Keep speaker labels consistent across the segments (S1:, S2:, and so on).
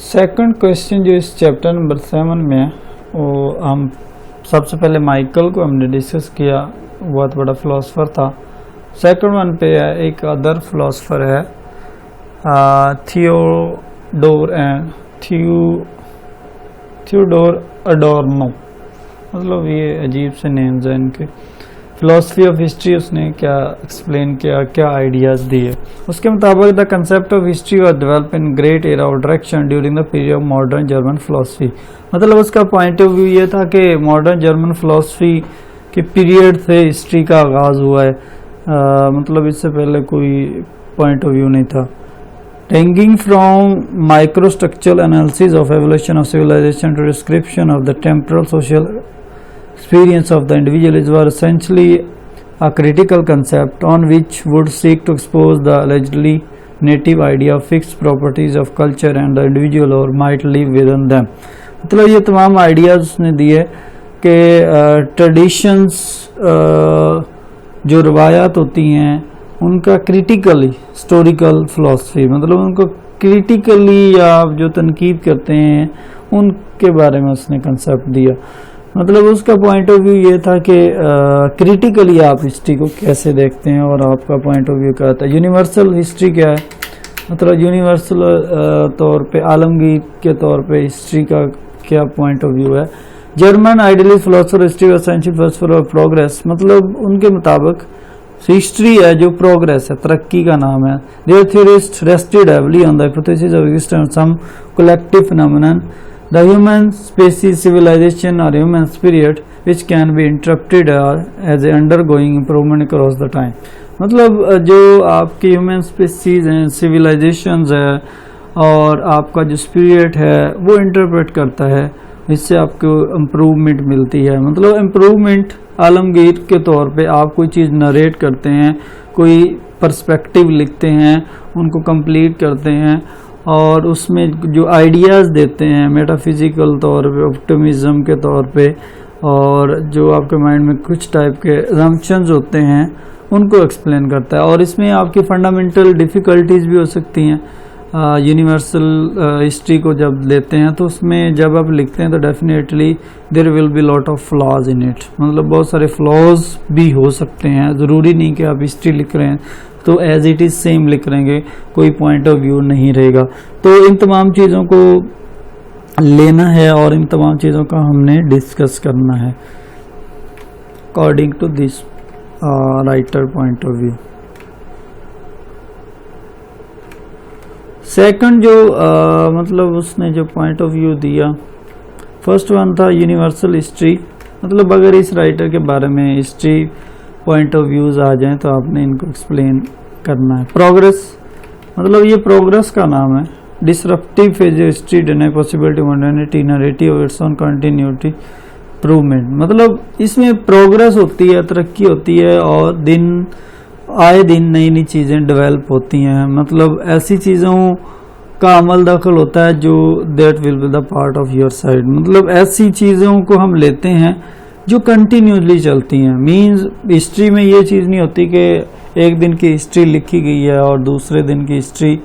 S1: Second question जो इस chapter number 7 में है, वो हम सबसे पहले माइकल को हमने डिस्कस किया, बहुत बड़ा फिलोसफर था। सेकंड वन पे है एक अदर फिलोसफर है, थियोडोर अडोर्नो, मतलब ये अजीब से नेम्स हैं इनके। फिलोसफी ऑफ हिस्ट्री उसने क्या एक्सप्लेन किया, क्या आइडियाज दिए। उसके मुताबिक the concept of history was develop in great era of direction during the period of modern German philosophy. मतलब उसका पॉइंट ऑफ व्यू ये था कि मॉडर्न जर्मन फिलोसफी के पीरियड से हिस्ट्री का आगाज हुआ है, मतलब इससे पहले कोई पॉइंट ऑफ व्यू नहीं था। Ranging from microstructural analysis of evolution of civilization to description of the temporal social experience of the individuals were essentially a critical concept on which would seek to expose the allegedly native idea of fixed properties of culture and the individual or might live within them। मतलब ये तमाम ideas उसने दिए कि traditions जो रवायात होती हैं उनका क्रिटिकली हिस्टोरिकल फिलॉसफी, मतलब उनको क्रिटिकली आप जो तनकीद करते हैं उनके बारे में उसने कंसेप्ट दिया। मतलब उसका पॉइंट ऑफ व्यू ये था कि क्रिटिकली आप हिस्ट्री को कैसे देखते हैं और आपका पॉइंट ऑफ व्यू क्या था। यूनिवर्सल हिस्ट्री क्या है, मतलब यूनिवर्सल तौर पे आलमगीर के तौर पे हिस्ट्री का क्या पॉइंट ऑफ व्यू है। जर्मन आइडियलिस्ट फिलोसफर हिस्ट्री और साइंटिफिक फिलोसफर ऑफ प्रोग्रेस, मतलब उनके मुताबिक हिस्ट्री है जो प्रोग्रेस है, तरक्की का नाम है। Their theorist rested heavily on the hypothesis of existence of some collective phenomenon, the human species, civilisation और human spirit which can be interpreted as a undergoing improvement across the time. मतलब जो आपकी human species हैं, civilisations है और आपका जो spirit है वो इंटरप्रेट करता है, इससे आपको इम्प्रूवमेंट मिलती है। मतलब इम्प्रूवमेंट आलमगीर के तौर पे आप कोई चीज़ नरेट करते हैं, कोई पर्सपेक्टिव लिखते हैं, उनको कंप्लीट करते हैं और उसमें जो आइडियाज़ देते हैं मेटाफिजिकल तौर पे, ऑप्टिमिज्म के तौर पे, और जो आपके माइंड में कुछ टाइप के असम्पशंस होते हैं उनको एक्सप्लेन करता है। और इसमें आपकी फंडामेंटल डिफ़िकल्टीज़ भी हो सकती हैं। यूनिवर्सल हिस्ट्री को जब लेते हैं तो उसमें जब आप लिखते हैं तो definitely there will be lot of flaws in it, मतलब बहुत सारे फ्लॉज भी हो सकते हैं। ज़रूरी नहीं कि आप हिस्ट्री लिख रहे हैं तो एज इट इज़ सेम लिख रहेंगे, कोई पॉइंट ऑफ व्यू नहीं रहेगा। तो इन तमाम चीज़ों को लेना है और इन तमाम चीज़ों का हमने डिस्कस करना है according to this writer point of view. Second जो मतलब उसने जो पॉइंट ऑफ व्यू दिया, फर्स्ट वन था यूनिवर्सल हिस्ट्री। मतलब अगर इस राइटर के बारे में हिस्ट्री पॉइंट ऑफ व्यूज आ जाएं तो आपने इनको एक्सप्लेन करना है। प्रोग्रेस, मतलब ये प्रोग्रेस का नाम है। Disruptive phase history deny possibility modernity narrative of its own continuity improvement. मतलब इसमें प्रोग्रेस होती है, तरक्की होती है और दिन आए दिन नई नई चीज़ें डेवलप होती हैं। मतलब ऐसी चीज़ों का अमल दखल होता है जो that will be the part of your side. मतलब ऐसी चीज़ों को हम लेते हैं जो कंटिन्यूसली चलती हैं। मींस हिस्ट्री में ये चीज़ नहीं होती कि एक दिन की हिस्ट्री लिखी गई है और दूसरे दिन की हिस्ट्री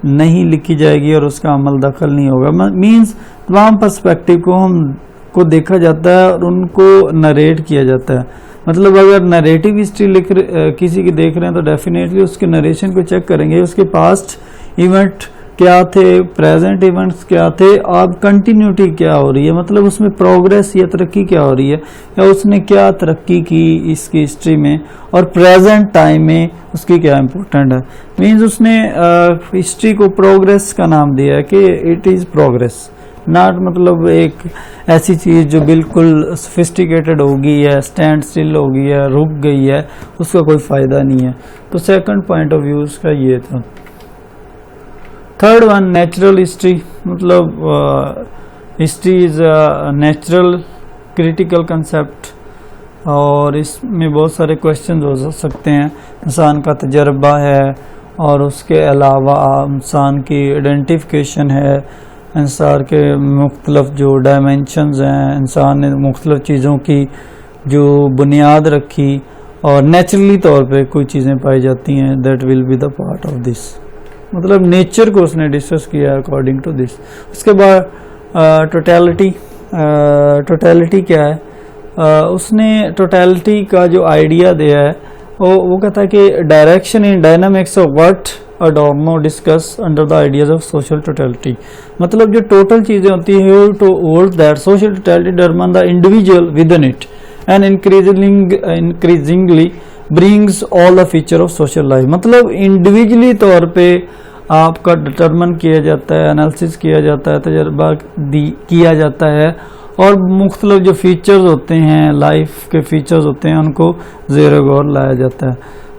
S1: नहीं लिखी जाएगी और उसका अमल दखल नहीं होगा। मींस तमाम पर्सपेक्टिव को देखा जाता है और उनको नरेट किया जाता है। मतलब अगर नरेटिव हिस्ट्री किसी की देख रहे हैं तो डेफिनेटली उसके नरेशन को चेक करेंगे, उसके पास्ट इवेंट क्या थे, प्रेजेंट इवेंट्स क्या थे, अब कंटिन्यूटी क्या हो रही है, मतलब उसमें प्रोग्रेस या तरक्की क्या हो रही है, या उसने क्या तरक्की की इसकी हिस्ट्री में और प्रेजेंट टाइम में उसकी क्या इम्पोर्टेंट है। मीन्स उसने हिस्ट्री को प्रोग्रेस का नाम दिया है कि इट इज़ प्रोग्रेस, नॉट मतलब एक ऐसी चीज़ जो बिल्कुल सोफिस्टिकेटेड हो गई है, स्टैंड स्टिल हो गई है, रुक गई है, उसका कोई फ़ायदा नहीं है। तो सेकंड पॉइंट ऑफ व्यू उसका ये था। थर्ड वन नेचुरल हिस्ट्री, मतलब history is a natural critical concept और इसमें बहुत सारे क्वेश्चन हो सकते हैं। इंसान का तजर्बा है और उसके अलावा इंसान की आइडेंटिफिकेशन है, इंसान के मुख्तलिफ जो डायमेंशंस हैं, इंसान ने मुख्तलिफ चीज़ों की जो बुनियाद रखी और नेचुरली तौर पे कोई चीज़ें पाई जाती हैं, that will be the part of this, मतलब नेचर को उसने डिस्कस किया अकॉर्डिंग टू दिस। उसके बाद टोटलिटी, टोटलिटी क्या है, उसने टोटलिटी का जो आइडिया दिया है वो कहता है कि direction in dynamics of what Adorno discuss under the ideas of social totality, मतलब जो टोटल चीज़ें होती है to hold that social totality determine the individual within it and increasingly brings all the feature of social life, मतलब individually तौर पे आपका determine किया जाता है, एनालिसिस किया जाता है, तजर्बा किया जाता है और मुख्तलिफ जो फीचर्स होते हैं, लाइफ के फीचर्स होते हैं, उनको ज़ेर गौर लाया जाता है।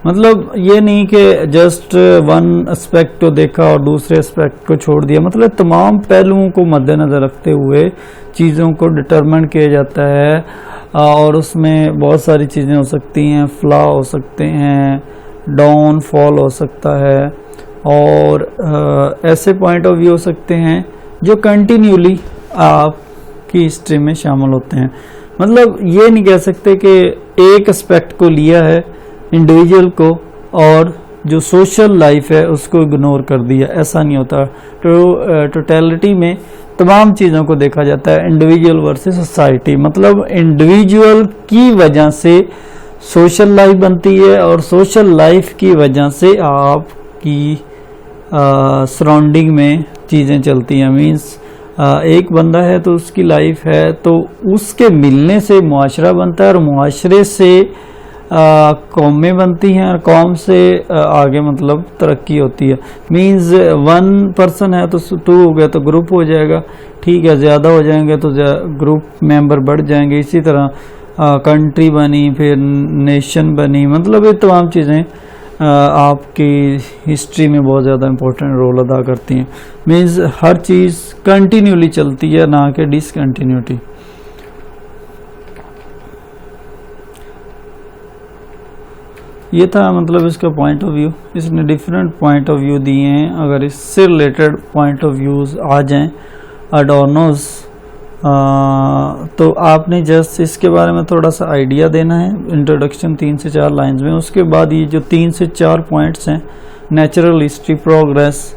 S1: मतलब ये नहीं कि जस्ट वन एस्पेक्ट को देखा और दूसरे एस्पेक्ट को छोड़ दिया, मतलब तमाम पहलुओं को मद्देनज़र रखते हुए चीज़ों को डिटरमिन किया जाता है और उसमें बहुत सारी चीज़ें हो सकती हैं, फ्लॉ हो सकते हैं, डाउन फॉल हो सकता है और ऐसे पॉइंट ऑफ व्यू हो सकते हैं जो कंटिन्यूली आपकी हिस्ट्री में शामिल होते हैं। मतलब ये नहीं कह सकते कि एक एस्पेक्ट को लिया है इंडिविजुअल को और जो सोशल लाइफ है उसको इग्नोर कर दिया, ऐसा नहीं होता। तो टोटलिटी में तमाम चीज़ों को देखा जाता है, इंडिविजुअल वर्सेस सोसाइटी, मतलब इंडिविजुअल की वजह से सोशल लाइफ बनती है और सोशल लाइफ की वजह से आपकी सराउंडिंग में चीज़ें चलती हैं। मीन्स एक बंदा है तो उसकी लाइफ है तो उसके मिलने से मुआशरा बनता है और मुआशरे से कौमें बनती हैं और कौम से आगे मतलब तरक्की होती है। मीन्स वन पर्सन है तो टू हो गया तो ग्रुप हो जाएगा, ठीक है, ज़्यादा हो जाएंगे तो ग्रुप मेंबर बढ़ जाएंगे, इसी तरह कंट्री बनी, फिर नेशन बनी, मतलब ये तमाम चीज़ें आपकी हिस्ट्री में बहुत ज़्यादा इम्पोर्टेंट रोल अदा करती हैं। मीन्स हर चीज़ कंटिन्यूली चलती है, ना कि डिसकंटिन्यूटी। ये था मतलब इसका पॉइंट ऑफ व्यू। इसने डिफरेंट पॉइंट ऑफ व्यू दिए हैं। अगर इससे रिलेटेड पॉइंट ऑफ व्यूज़ आ जाएं अडॉर्नोज तो आपने जस्ट इसके बारे में थोड़ा सा आइडिया देना है, इंट्रोडक्शन 3 से 4 लाइंस में। उसके बाद ये जो 3 से 4 पॉइंट्स हैं, नेचुरल हिस्ट्री, प्रोग्रेस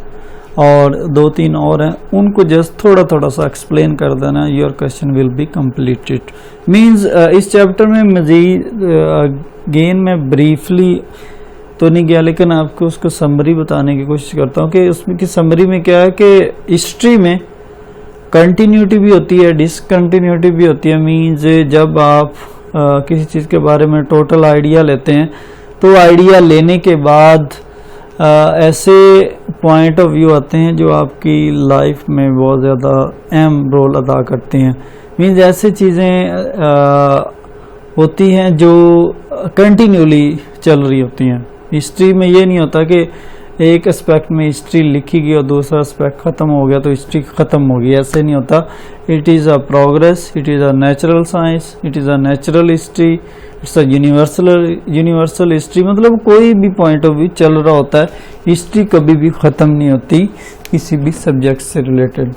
S1: और 2-3 और हैं, उनको जस्ट थोड़ा थोड़ा सा एक्सप्लेन कर देना, your question will be completed. Means इस चैप्टर में मज़ीद गेन में ब्रीफली तो नहीं गया, लेकिन आपको उसको समरी बताने की कोशिश करता हूँ कि उसमें की समरी में क्या है कि हिस्ट्री में कंटिन्यूटी भी होती है, डिसकंटिन्यूटी भी होती है। मींस जब आप किसी चीज़ के बारे में टोटल आइडिया लेते हैं तो आइडिया लेने के बाद ऐसे पॉइंट ऑफ व्यू आते हैं जो आपकी लाइफ में बहुत ज़्यादा अहम रोल अदा करते हैं। मींस ऐसे चीज़ें होती हैं जो कंटिन्यूली चल रही होती हैं। हिस्ट्री में ये नहीं होता कि एक एस्पेक्ट में हिस्ट्री लिखी गई और दूसरा एस्पेक्ट ख़त्म हो गया तो हिस्ट्री ख़त्म हो गई, ऐसे नहीं होता। It is a progress, it is a natural science, it is a natural history, it's a universal history. मतलब कोई भी पॉइंट ऑफ व्यू चल रहा होता है, हिस्ट्री कभी भी ख़त्म नहीं होती किसी भी सब्जेक्ट से रिलेटेड।